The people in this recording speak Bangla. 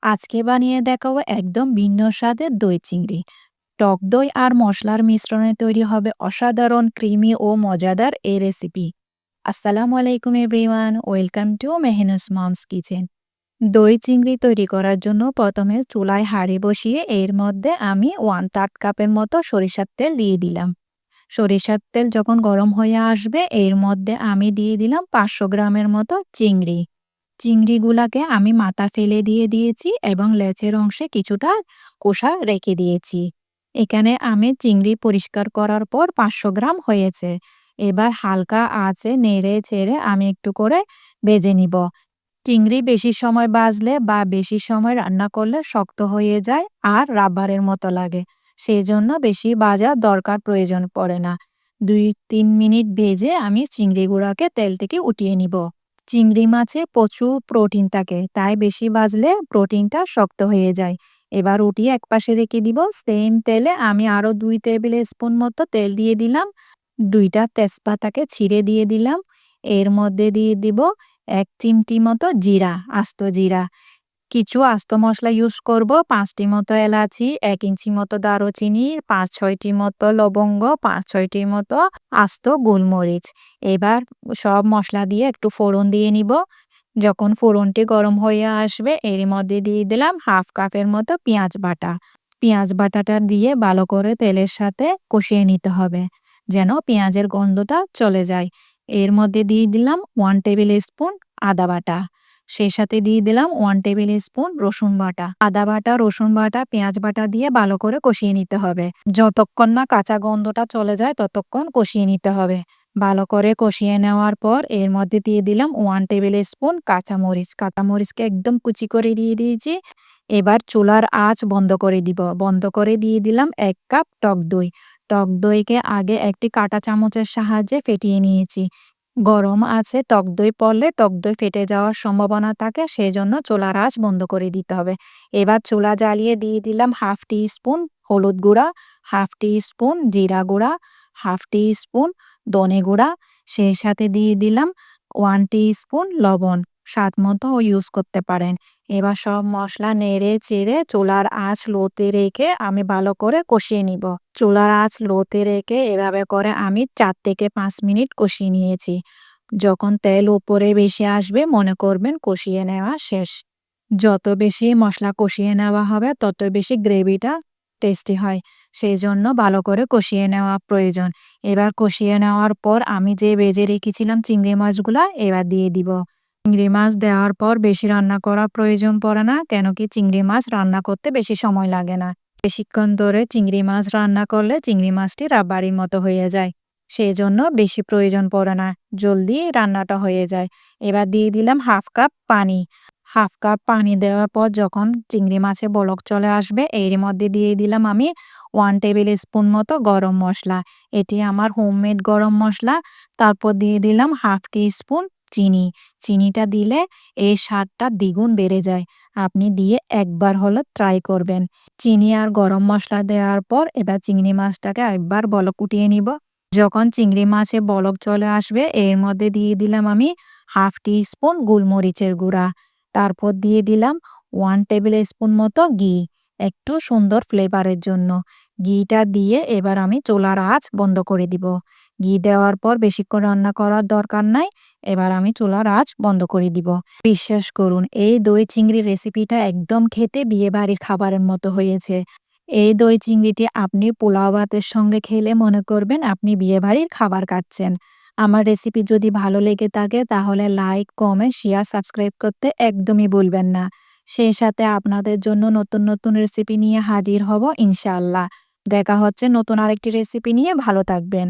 আজকে বানিয়ে দেখাবো একদম ভিন্ন স্বাদের দই চিংড়ি। টক দই আর মশলার মিশ্রণে তৈরি হবে অসাধারণ ক্রিমি ও মজাদার এই রেসিপি। আসসালামু আলাইকুম everyone, welcome to Mehnus mom's kitchen. দই চিংড়ি তৈরি করার জন্য প্রথমে চুলায় হাঁড়ি বসিয়ে এর মধ্যে আমি 1/3 কাপের মতো সরিষার তেল দিয়ে দিলাম। সরিষার তেল যখন গরম হয়ে আসবে এর মধ্যে আমি দিয়ে দিলাম 500 গ্রামের মতো চিংড়ি। চিংড়িগুলাকে আমি মাথা ফেলে দিয়ে দিয়েছি এবং লেজের অংশে কিছুটা খোসা রেখে দিয়েছি। এখানে আমি চিংড়ি পরিষ্কার করার পর 500 গ্রাম হয়েছে। এবার হালকা আঁচে নেড়ে চেড়ে আমি একটু করে ভেজে নিব। চিংড়ি বেশি সময় ভাজলে বা বেশি সময় রান্না করলে শক্ত হয়ে যায় আর রাবারের মতো লাগে। সেই জন্য বেশি ভাজার দরকার প্রয়োজন পড়ে না। 2-3 মিনিট ভেজে আমি চিংড়িগুলোকে তেল থেকে উঠিয়ে নিব। চিংড়ি মাছে প্রচুর প্রোটিন থাকে, তাই বেশি ভাজলে প্রোটিনটা শক্ত হয়ে যায়। এবার উঠিয়ে একপাশে রেখে দিব। সেম তেলে আমি আরও 2 টেবিল স্পুন মতো তেল দিয়ে দিলাম। 2টা তেজপাতাকে ছিঁড়ে দিয়ে দিলাম। এর মধ্যে দিয়ে দিব 1 চিমটি মতো জিরা, আস্ত জিরা। কিছু আস্ত মসলা ইউজ করব। 5টি মতো এলাচি, 1 ইঞ্চি মতো দারুচিনি, 5-6টি মতো লবঙ্গ, 5-6টি মতো আস্ত গোলমরিচ। এবার সব মসলা দিয়ে একটু ফোড়ন দিয়ে নিব। যখন ফোড়নটি গরম হয়ে আসবে এর মধ্যে দিয়ে দিলাম 1/2 কাপের মতো পেঁয়াজ বাটা। পেঁয়াজ বাটাটা দিয়ে ভালো করে তেলের সাথে কষিয়ে নিতে হবে, যেন পেঁয়াজের গন্ধটা চলে যায়। এর মধ্যে দিয়ে দিলাম 1 টেবিল স্পুন আদা বাটা। সেই সাথে দিয়ে দিলাম 1 টেবিল স্পুন রসুন বাটা। আদা বাটা, রসুন বাটা, পেঁয়াজ বাটা দিয়ে ভালো করে কষিয়ে নিতে হবে। যতক্ষণ না কাঁচা গন্ধটা চলে যায় ততক্ষণ কষিয়ে নিতে হবে। ভালো করে কষিয়ে নেওয়ার পর এর মধ্যে দিয়ে দিলাম 1 টেবিল স্পুন কাঁচামরিচ। কাঁচামরিচকে একদম কুচি করে দিয়ে দিয়েছি। এবার চুলার আঁচ বন্ধ করে দিব। বন্ধ করে দিয়ে দিলাম 1 কাপ টক দই। টক দইকে আগে একটি কাঁটা চামচের সাহায্যে ফেটিয়ে নিয়েছি। গরম আছে টক দই পড়লে টক দই ফেটে যাওয়ার সম্ভাবনা থাকে, সেজন্য চুলার আঁচ বন্ধ করে দিতে হবে। এবার চুলা জ্বালিয়ে দিয়ে দিলাম 1/2 টি স্পুন হলুদ গুঁড়া, 1/2 টি স্পুন জিরা গুঁড়া, 1/2 টি স্পুন ধনে গুঁড়া। সেই সাথে দিয়ে দিলাম 1 টি স্পুন লবণ। স্বাদ মতো ইউজ করতে পারেন। এবার সব মশলা নেড়ে চেড়ে চুলার আঁচ লোতে রেখে আমি ভালো করে কষিয়ে নিব। চুলার আঁচ লোতে রেখে এভাবে করে আমি 4 থেকে 5 মিনিট কষিয়ে নিয়েছি। যখন তেল উপরে বেশি আসবে মনে করবেন কষিয়ে নেওয়া শেষ। যত বেশি মশলা কষিয়ে নেওয়া হবে তত বেশি গ্রেভিটা টেস্টি হয়। সেই জন্য ভালো করে কষিয়ে নেওয়া প্রয়োজন। এবার কষিয়ে নেওয়ার পর আমি যে ভেজে রেখেছিলাম চিংড়ি মাছগুলা এবার দিয়ে দিব। চিংড়ি মাছ দেওয়ার পর বেশি রান্না করার প্রয়োজন পড়ে না, কেন কি চিংড়ি মাছ রান্না করতে বেশি সময় লাগে না। বেশিক্ষণ ধরে চিংড়ি মাছ রান্না করলে চিংড়ি মাছটি রাবারের মতো হয়ে যায়। সেজন্য বেশি প্রয়োজন পড়ে না, জলদি রান্নাটা হয়ে যায়। এবার দিয়ে দিলাম 1/2 কাপ পানি। 1/2 কাপ পানি দেওয়ার পর যখন চিংড়ি মাছে বলক চলে আসবে এর মধ্যে দিয়ে দিলাম আমি 1 টেবিল স্পুন মতো গরম মশলা। এটি আমার হোমমেড গরম মশলা। তারপর দিয়ে দিলাম 1/2 টি স্পুন চিনি। চিনিটা দিলে এর স্বাদটা দ্বিগুণ বেড়ে যায়। আপনি দিয়ে একবার হলো ট্রাই করবেন। চিনি আর গরম মসলা দেওয়ার পর এবার চিংড়ি মাছটাকে একবার বলক উঠিয়ে নিব। যখন চিংড়ি মাছে বলক চলে আসবে এর মধ্যে দিয়ে দিলাম আমি 1/2 টি স্পুন গোলমরিচের গুঁড়া। তারপর দিয়ে দিলাম 1 টেবিল স্পুন মতো ঘি, একটু সুন্দর ফ্লেভারের জন্য। ঘিটা দিয়ে এবার আমি চুলার আঁচ বন্ধ করে দিব। ঘি দেওয়ার পর বেশিক্ষণ রান্না করার দরকার নাই। এবার আমি চুলার আঁচ বন্ধ করে দিব। বিশ্বাস করুন এই দই চিংড়ি রেসিপিটা একদম খেতে বিয়েবাড়ির খাবারের মতো হয়েছে। এই দই চিংড়িটি আপনি পোলাও ভাতের সঙ্গে খেলে মনে করবেন আপনি বিয়েবাড়ির খাবার খাচ্ছেন। আমার রেসিপি যদি ভালো লেগে থাকে তাহলে লাইক, কমেন্ট, শেয়ার, সাবস্ক্রাইব করতে একদমই ভুলবেন না। সেই সাথে আপনাদের জন্য নতুন নতুন রেসিপি নিয়ে হাজির হব ইনশাআল্লাহ। দেখা হচ্ছে নতুন আরেকটি রেসিপি নিয়ে। ভালো থাকবেন।